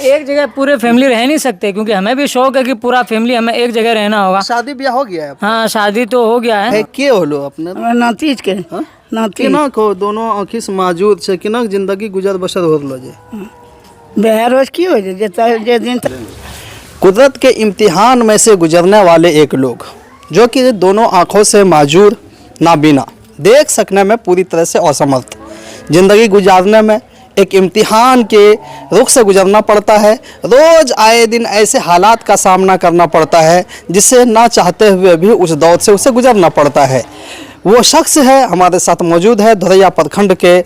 एक जगह पूरे फैमिली रह नहीं सकते, क्योंकि हमें भी शौक है कि पूरा फैमिली हमें एक जगह रहना होगा। शादी ब्याह हो गया है? हाँ, शादी तो हो गया है। के होलो अपने नातीज के नाती केना को दोनों आँखि से मौजूद छे, केना जिंदगी गुजर बसर हो रहलो जे? बेरोज की हो जे दिन कुदरत के इम्तिहान में से गुजरने वाले एक लोग, जो कि दोनों आँखों से माजूर, नाबीना, देख सकने में पूरी तरह से असमर्थ, जिंदगी गुजारने में एक इम्तिहान के रुख से गुजरना पड़ता है। रोज़ आए दिन ऐसे हालात का सामना करना पड़ता है जिससे ना चाहते हुए भी उस दौर से उसे गुजरना पड़ता है। वो शख्स है हमारे साथ मौजूद है धोरैया प्रखंड के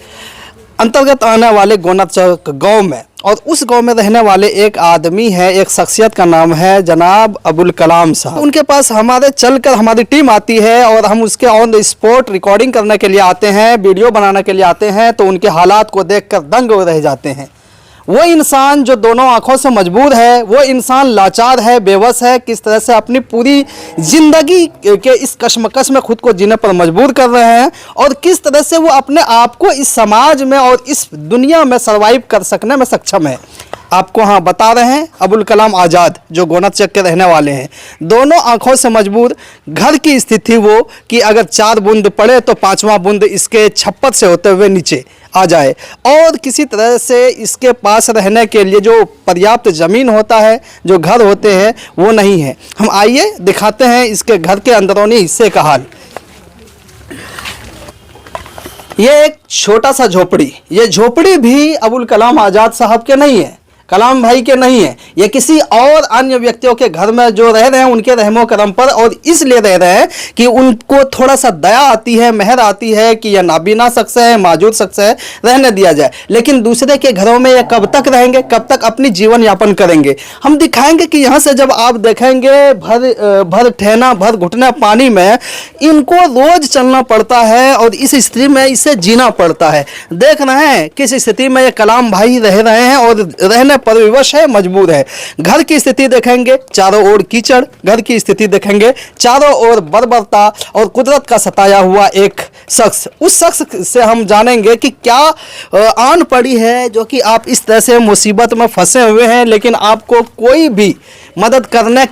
अंतर्गत आने वाले गोनाचक गांव में, और उस गांव में रहने वाले एक आदमी है, एक शख्सियत का नाम है जनाब अबुल कलाम साहब। उनके पास हमारे चलकर हमारी टीम आती है और हम उसके ऑन द स्पॉट रिकॉर्डिंग करने के लिए आते हैं, वीडियो बनाने के लिए आते हैं, तो उनके हालात को देखकर दंग रह जाते हैं। वो इंसान जो दोनों आंखों से मजबूर है, वो इंसान लाचार है, बेबस है, किस तरह से अपनी पूरी ज़िंदगी के इस कश्मकश में खुद को जीने पर मजबूर कर रहे हैं, और किस तरह से वो अपने आप को इस समाज में और इस दुनिया में सर्वाइव कर सकने में सक्षम है, आपको हाँ बता रहे हैं अबुल कलाम आज़ाद, जो गोनाचक के रहने वाले हैं। दोनों आंखों से मजबूर, घर की स्थिति वो कि अगर 4 बूंद पड़े तो 5वां बूंद इसके छप्पर से होते हुए नीचे आ जाए, और किसी तरह से इसके पास रहने के लिए जो पर्याप्त ज़मीन होता है, जो घर होते हैं, वो नहीं है। हम आइए दिखाते हैं इसके घर के अंदरूनी हिस्से का हाल। ये एक छोटा सा झोपड़ी, ये झोपड़ी भी अबुल कलाम आज़ाद साहब के नहीं है, कलाम भाई के नहीं है, ये किसी और अन्य व्यक्तियों के घर में जो रह रहे हैं उनके रहमो करम पर, और इसलिए रह रहे हैं कि उनको थोड़ा सा दया आती है, मेहर आती है कि यह नाबीना शख्स है, माजूर शख्स है, रहने दिया जाए। लेकिन दूसरे के घरों में ये कब तक रहेंगे, कब तक अपनी जीवन यापन करेंगे? हम दिखाएंगे कि यहाँ से जब आप देखेंगे भर ठहना भर घुटना पानी में इनको रोज चलना पड़ता है, और इस स्थिति में इसे जीना पड़ता है। देख रहे हैं किस स्थिति में ये कलाम भाई रह रहे हैं, और रहने पर विवश है, मजबूर है। घर की स्थिति देखेंगे, चारों ओर कीचड़, घर की स्थिति देखेंगे, चारों ओर बर्बरता और कुदरत का सताया हुआ एक शख्स। उस शख्स से हम जानेंगे कि क्या आन पड़ी है जो कि आप इस तरह से मुसीबत में फंसे हुए हैं, लेकिन आपको कोई भी मदद करने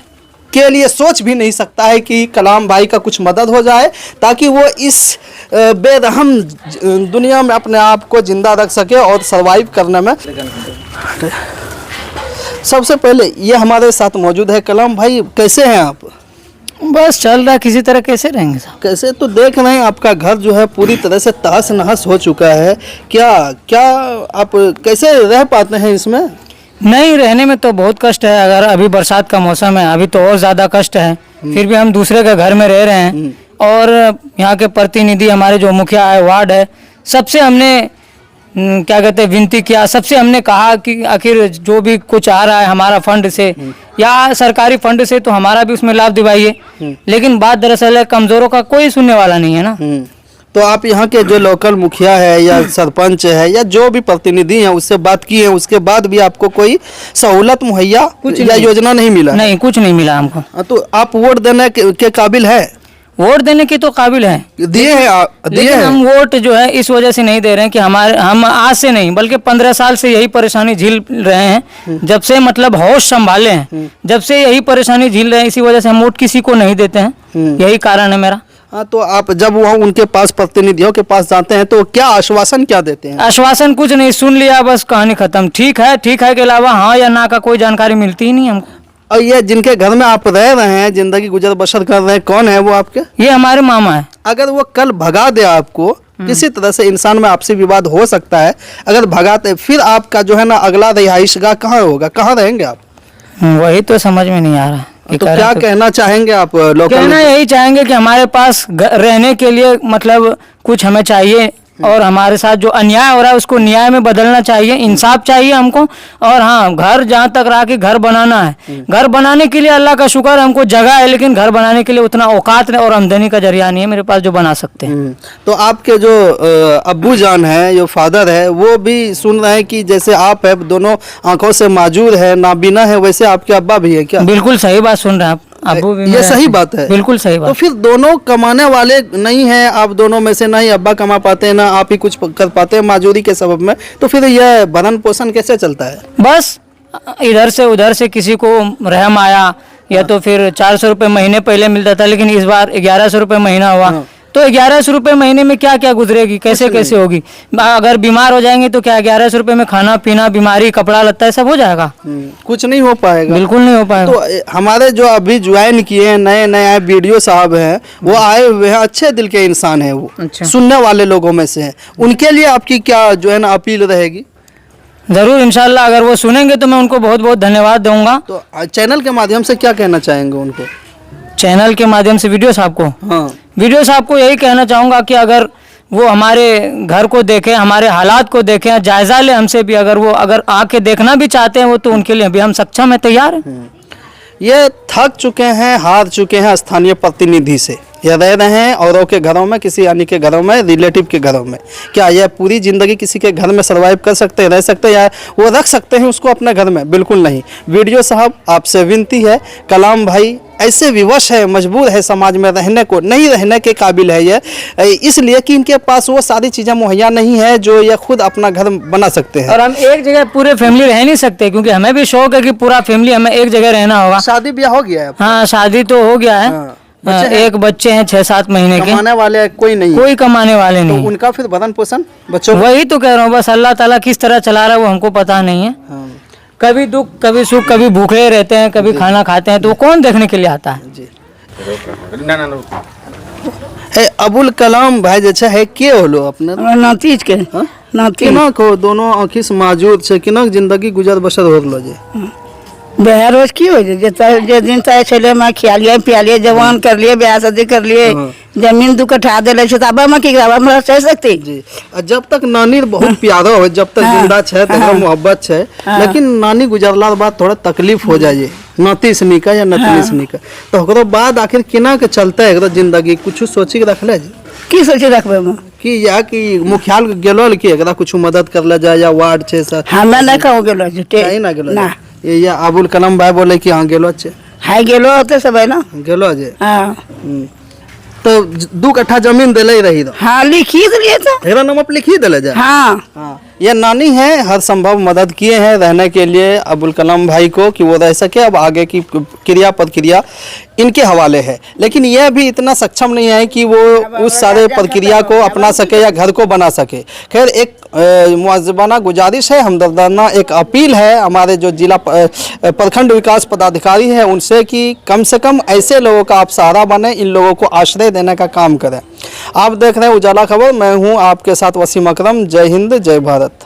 के लिए सोच भी नहीं सकता है कि कलाम भाई का कुछ मदद हो जाए, ताकि वो इस बेरहम दुनिया में अपने आप को जिंदा रख सके और सरवाइव करने में। सबसे पहले ये हमारे साथ मौजूद है कलाम भाई, कैसे हैं आप? बस चल रहा, किसी तरह कैसे रहेंगे साहब? कैसे तो देख रहे हैं आपका घर जो है पूरी तरह से तहस नहस हो चुका है। क्या क्या आप कैसे रह पाते हैं इसमें? नहीं, रहने में तो बहुत कष्ट है। अगर अभी बरसात का मौसम है, अभी तो और ज़्यादा कष्ट है। फिर भी हम दूसरे के घर में रह रहे हैं, और यहाँ के प्रतिनिधि हमारे जो मुखिया है, वार्ड है, सबसे हमने क्या कहते हैं विनती किया, सबसे हमने कहा कि आखिर जो भी कुछ आ रहा है हमारा फंड से या सरकारी फंड से, तो हमारा भी उसमें लाभ दिवाइए। लेकिन बात दरअसल है, कमज़ोरों का कोई सुनने वाला नहीं है ना। तो आप यहाँ के जो लोकल मुखिया है या सरपंच है या जो भी प्रतिनिधि हैं उससे बात की है, उसके बाद भी आपको कोई सहूलत मुहैया या योजना नहीं मिला? नहीं, कुछ नहीं मिला हमको। तो आप वोट देने के काबिल है? वोट देने की तो काबिल है, दिए हैं, लेकिन हम वोट जो है इस वजह से नहीं दे रहे हैं कि हम आज से नहीं बल्कि 15 साल से यही परेशानी झेल रहे हैं। जब से मतलब होश संभाले हैं, जब से यही परेशानी झेल रहे हैं, इसी वजह से हम वोट किसी को नहीं देते हैं। यही कारण है मेरा। हाँ, तो आप जब वहाँ उनके पास प्रतिनिधियों के पास जाते हैं तो क्या आश्वासन क्या देते हैं? आश्वासन कुछ नहीं, सुन लिया बस, कहानी खत्म। ठीक है के अलावा हाँ या ना का कोई जानकारी मिलती ही नहीं हमको। और ये जिनके घर में आप रह रहे हैं, जिंदगी गुजर बसर कर रहे हैं, कौन है वो आपके? ये हमारे मामा है। अगर वो कल भगा दे आपको, किसी तरह से इंसान में आपसी विवाद हो सकता है, अगर भगाते, फिर आपका जो है ना अगला रिहाइशगाह कहाँ होगा, कहाँ रहेंगे आप? वही तो समझ में नहीं आ रहा है। तो क्या कहना चाहेंगे आप लोकल? कहना यही चाहेंगे कि हमारे पास रहने के लिए मतलब कुछ हमें चाहिए, और हमारे साथ जो अन्याय हो रहा है उसको न्याय में बदलना चाहिए, इंसाफ चाहिए हमको। और हाँ, घर जहाँ तक रहा कि घर बनाना है, घर बनाने के लिए अल्लाह का शुक्र हमको जगह है, लेकिन घर बनाने के लिए उतना औकात और आमदनी का जरिया नहीं है मेरे पास जो बना सकते हैं। तो आपके जो अब्बू जान है, जो फादर है, वो भी सुन रहे हैं कि जैसे आप है दोनों आंखों से माजूर है, नाबीना है, वैसे आपके अब्बा भी है क्या? बिल्कुल सही बात सुन रहे हैं आप, अब्बू भी। ये सही बात है, बिल्कुल सही बात। तो फिर दोनों कमाने वाले नहीं हैं, आप दोनों में से नहीं अब्बा कमा पाते हैं, ना आप ही कुछ कर पाते हैं माजूरी के सबब में, तो फिर यह भरण पोषण कैसे चलता है? बस इधर से उधर से किसी को रहम आया या तो फिर 400 रुपये महीने पहले मिलता था, लेकिन इस बार 1100 रुपये महीना हुआ। तो 1100 रुपये महीने में क्या क्या गुजरेगी, कैसे कैसे होगी? अगर बीमार हो जाएंगे तो क्या 1100 रुपये में खाना पीना, बीमारी, कपड़ा लत्ता सब हो जाएगा? कुछ नहीं हो पाएगा, बिल्कुल नहीं हो पाएगा। तो हमारे जो अभी ज्वाइन किए हैं नए नए आए वीडियो साहब हैं, वो आए हुए हैं, अच्छे दिल के इंसान हैं, वो अच्छा। सुनने वाले लोगों में से हैं। उनके लिए आपकी क्या जो है ना अपील रहेगी? ज़रूर इंशाल्लाह, अगर वो सुनेंगे तो मैं उनको बहुत बहुत धन्यवाद दूंगा। तो चैनल के माध्यम से क्या कहना चाहेंगे उनको? चैनल के माध्यम से वीडियो साहब को हाँ, वीडियो साहब को यही कहना चाहूँगा कि अगर वो हमारे घर को देखें, हमारे हालात को देखें, जायज़ा ले हमसे भी, अगर आके देखना भी चाहते हैं वो, तो उनके लिए भी हम सक्षम हैं, तैयार हैं। ये थक चुके हैं, हार चुके हैं स्थानीय प्रतिनिधि से। ये रह रहे हैं औरों के घरों में, किसी अन्य के घरों में, रिलेटिव के घरों में। क्या यह पूरी ज़िंदगी किसी के घर में सर्वाइव कर सकते हैं, रह सकते हैं, या वो रख सकते हैं उसको अपने घर में? बिल्कुल नहीं। वीडियो साहब आपसे विनती है, कलाम भाई ऐसे विवश है, मजबूर है समाज में रहने को, नहीं रहने के काबिल है ये, इसलिए कि इनके पास वो सारी चीज़ें मुहैया नहीं है जो ये खुद अपना घर बना सकते हैं। और हम एक जगह पूरे फैमिली रह नहीं सकते, क्योंकि हमें भी शौक है कि पूरा फैमिली हमें एक जगह रहना होगा। शादी ब्याह हो गया है? हाँ, शादी तो हो गया है। हाँ, बच्चे हैं? एक बच्चे हैं 6-7 महीने के। कमाने वाले कोई नहीं है? कोई कमाने वाले तो नहीं। उनका फिर भरण पोषण बच्चों वही तो कह रहा हूँ, बस अल्लाह ताला किस तरह चला रहा है वो हमको पता नहीं है। हाँ, कभी दुख, कभी सुख, कभी भूखे रहते हैं, कभी खाना खाते हैं, तो वो कौन देखने के लिए आता है? जी। है अबुल कलाम भाई जे है के होलो अपने? हमरा नातीज के हाँ? नाती केना को दोनों आँखि से माजूर छे, केना जिंदगी गुजर बसर हो रहलो जे? ब्याह रोज की हो जे दिन तय छले में खियालिए पियालिए, जवान कर लिए, ब्याह शादी कर लिए, हाँ। जमीन 2 कट्ठा देले छै, तब हम की करब? हमरा रह सकती? जी। और जब तक नानी बहुत प्यारा हो, जब तक जिंदा छे तक मोहब्बत छे, लेकिन नानी गुजरला के बाद थोड़ा तकलीफ हो जाए नाती सनी का या नतनी सनी का, तो ओकरो बाद आखिर केना के चलते एकरो जिंदगी? कुछ सोची के रखले जी की सोचे रखबे हम? कि या कि मुखियाल गेलो कि एकरा कुछ मदद करले जाए, या वार्ड छे सर? हमरा नहीं कहू गेलो झूठे नहीं ना गेलो ना। ये अबुल कलाम भाई बोले कि हाँ गेलो छे, हाय गेलो होते सब है ना। गेलो जे। हाँ तो 2 कट्ठा जमीन दिले रही दो, हाँ लिखी दिए तो। एकरा नाम पर लिखी दिले जाए। हाँ हाँ, ये नानी है, हर संभव मदद किए हैं रहने के लिए अबुल कलाम भाई को कि वो रह सके। अब आगे की क्रिया प्रक्रिया इनके हवाले है, लेकिन यह भी इतना सक्षम नहीं है कि वो उस सारे प्रक्रिया को अपना सके या घर को बना सके। खैर, एक मुआज़बाना गुजारिश है, हमदर्दाना एक अपील है हमारे जो जिला प्रखंड विकास पदाधिकारी है उनसे कि कम से कम ऐसे लोगों का आप सहारा बने, इन लोगों को आश्रय देने का काम करें। आप देख रहे हैं उजाला खबर, मैं हूं आपके साथ वसीम अकरम। जय हिंद, जय भारत।